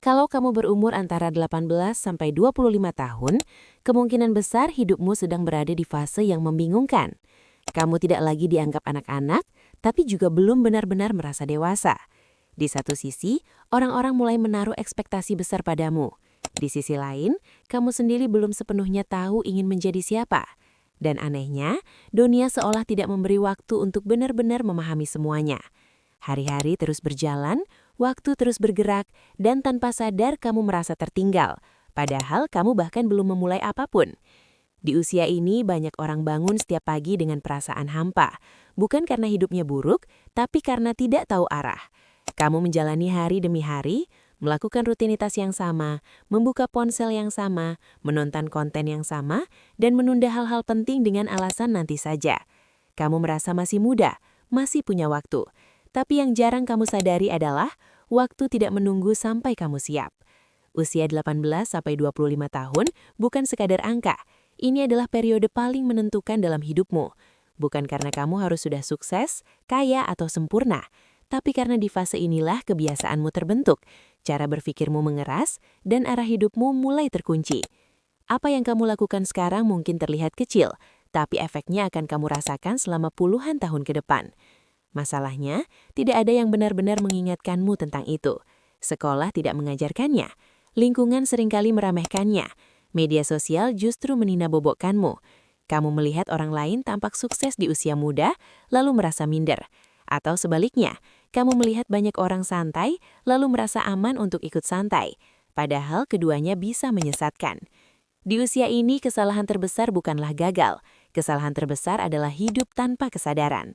Kalau kamu berumur antara 18 sampai 25 tahun, kemungkinan besar hidupmu sedang berada di fase yang membingungkan. Kamu tidak lagi dianggap anak-anak, tapi juga belum benar-benar merasa dewasa. Di satu sisi, orang-orang mulai menaruh ekspektasi besar padamu. Di sisi lain, kamu sendiri belum sepenuhnya tahu ingin menjadi siapa. Dan anehnya, dunia seolah tidak memberi waktu untuk benar-benar memahami semuanya. Hari-hari terus berjalan, waktu terus bergerak, dan tanpa sadar kamu merasa tertinggal. Padahal kamu bahkan belum memulai apapun. Di usia ini banyak orang bangun setiap pagi dengan perasaan hampa. Bukan karena hidupnya buruk, tapi karena tidak tahu arah. Kamu menjalani hari demi hari, melakukan rutinitas yang sama, membuka ponsel yang sama, menonton konten yang sama, dan menunda hal-hal penting dengan alasan nanti saja. Kamu merasa masih muda, masih punya waktu. Tapi yang jarang kamu sadari adalah waktu tidak menunggu sampai kamu siap. Usia 18-25 tahun bukan sekadar angka. Ini adalah periode paling menentukan dalam hidupmu. Bukan karena kamu harus sudah sukses, kaya, atau sempurna. Tapi karena di fase inilah kebiasaanmu terbentuk, cara berpikirmu mengeras, dan arah hidupmu mulai terkunci. Apa yang kamu lakukan sekarang mungkin terlihat kecil, tapi efeknya akan kamu rasakan selama puluhan tahun ke depan. Masalahnya, tidak ada yang benar-benar mengingatkanmu tentang itu. Sekolah tidak mengajarkannya. Lingkungan seringkali meremehkannya. Media sosial justru menina-bobokkanmu. Kamu melihat orang lain tampak sukses di usia muda, lalu merasa minder. Atau sebaliknya, kamu melihat banyak orang santai, lalu merasa aman untuk ikut santai. Padahal keduanya bisa menyesatkan. Di usia ini, kesalahan terbesar bukanlah gagal. Kesalahan terbesar adalah hidup tanpa kesadaran.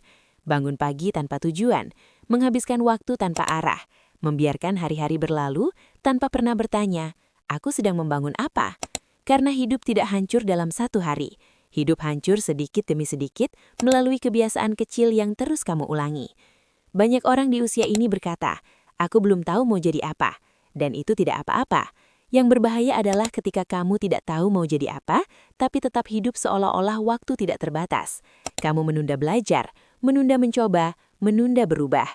Bangun pagi tanpa tujuan, menghabiskan waktu tanpa arah, membiarkan hari-hari berlalu tanpa pernah bertanya, aku sedang membangun apa? Karena hidup tidak hancur dalam satu hari. Hidup hancur sedikit demi sedikit melalui kebiasaan kecil yang terus kamu ulangi. Banyak orang di usia ini berkata, aku belum tahu mau jadi apa. Dan itu tidak apa-apa. Yang berbahaya adalah ketika kamu tidak tahu mau jadi apa, tapi tetap hidup seolah-olah waktu tidak terbatas. Kamu menunda belajar, menunda mencoba, menunda berubah.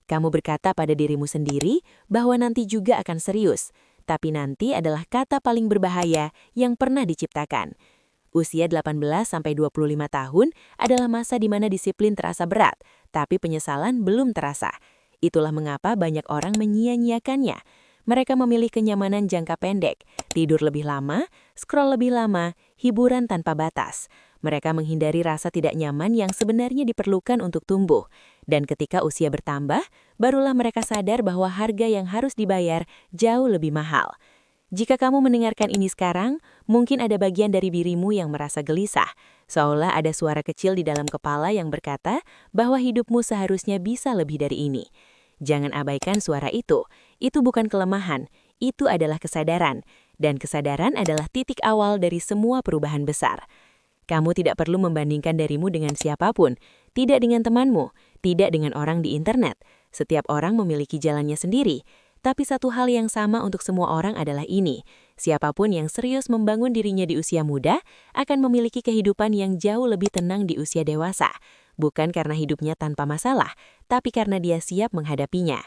Kamu berkata pada dirimu sendiri bahwa nanti juga akan serius. Tapi nanti adalah kata paling berbahaya yang pernah diciptakan. Usia 18-25 tahun adalah masa di mana disiplin terasa berat, tapi penyesalan belum terasa. Itulah mengapa banyak orang menyia-nyiakannya. Mereka memilih kenyamanan jangka pendek, tidur lebih lama, scroll lebih lama, hiburan tanpa batas. Mereka menghindari rasa tidak nyaman yang sebenarnya diperlukan untuk tumbuh. Dan ketika usia bertambah, barulah mereka sadar bahwa harga yang harus dibayar jauh lebih mahal. Jika kamu mendengarkan ini sekarang, mungkin ada bagian dari dirimu yang merasa gelisah. Seolah ada suara kecil di dalam kepala yang berkata bahwa hidupmu seharusnya bisa lebih dari ini. Jangan abaikan suara itu. Itu bukan kelemahan, itu adalah kesadaran. Dan kesadaran adalah titik awal dari semua perubahan besar. Kamu tidak perlu membandingkan dirimu dengan siapapun, tidak dengan temanmu, tidak dengan orang di internet. Setiap orang memiliki jalannya sendiri. Tapi satu hal yang sama untuk semua orang adalah ini. Siapapun yang serius membangun dirinya di usia muda akan memiliki kehidupan yang jauh lebih tenang di usia dewasa. Bukan karena hidupnya tanpa masalah, tapi karena dia siap menghadapinya.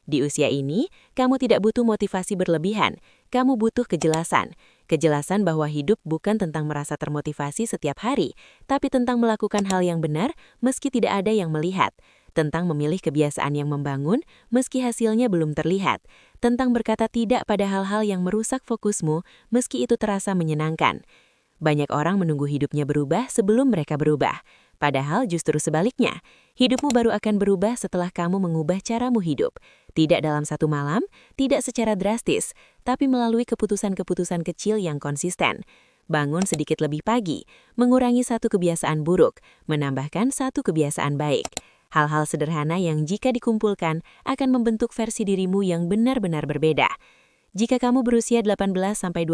Di usia ini, kamu tidak butuh motivasi berlebihan, kamu butuh kejelasan. Kejelasan bahwa hidup bukan tentang merasa termotivasi setiap hari, tapi tentang melakukan hal yang benar meski tidak ada yang melihat. Tentang memilih kebiasaan yang membangun meski hasilnya belum terlihat. Tentang berkata tidak pada hal-hal yang merusak fokusmu meski itu terasa menyenangkan. Banyak orang menunggu hidupnya berubah sebelum mereka berubah. Padahal justru sebaliknya, hidupmu baru akan berubah setelah kamu mengubah caramu hidup. Tidak dalam satu malam, tidak secara drastis, tapi melalui keputusan-keputusan kecil yang konsisten. Bangun sedikit lebih pagi, mengurangi satu kebiasaan buruk, menambahkan satu kebiasaan baik. Hal-hal sederhana yang jika dikumpulkan akan membentuk versi dirimu yang benar-benar berbeda. Jika kamu berusia 18-25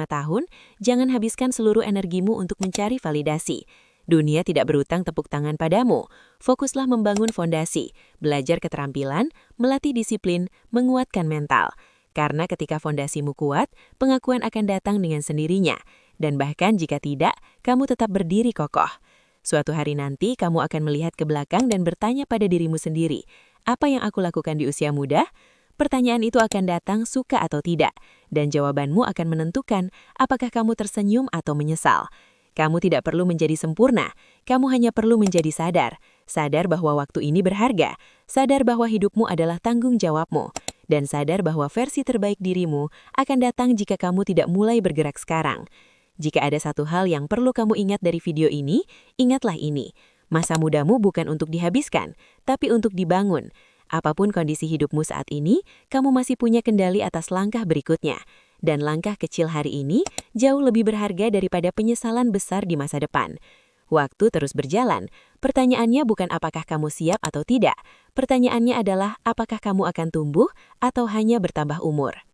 tahun, jangan habiskan seluruh energimu untuk mencari validasi. Dunia tidak berutang tepuk tangan padamu. Fokuslah membangun fondasi, belajar keterampilan, melatih disiplin, menguatkan mental. Karena ketika fondasimu kuat, pengakuan akan datang dengan sendirinya. Dan bahkan jika tidak, kamu tetap berdiri kokoh. Suatu hari nanti, kamu akan melihat ke belakang dan bertanya pada dirimu sendiri, apa yang aku lakukan di usia muda? Pertanyaan itu akan datang suka atau tidak, dan jawabanmu akan menentukan apakah kamu tersenyum atau menyesal. Kamu tidak perlu menjadi sempurna, kamu hanya perlu menjadi sadar. Sadar bahwa waktu ini berharga, sadar bahwa hidupmu adalah tanggung jawabmu, dan sadar bahwa versi terbaik dirimu akan datang jika kamu tidak mulai bergerak sekarang. Jika ada satu hal yang perlu kamu ingat dari video ini, ingatlah ini. Masa mudamu bukan untuk dihabiskan, tapi untuk dibangun. Apapun kondisi hidupmu saat ini, kamu masih punya kendali atas langkah berikutnya. Dan langkah kecil hari ini jauh lebih berharga daripada penyesalan besar di masa depan. Waktu terus berjalan. Pertanyaannya bukan apakah kamu siap atau tidak. Pertanyaannya adalah apakah kamu akan tumbuh atau hanya bertambah umur.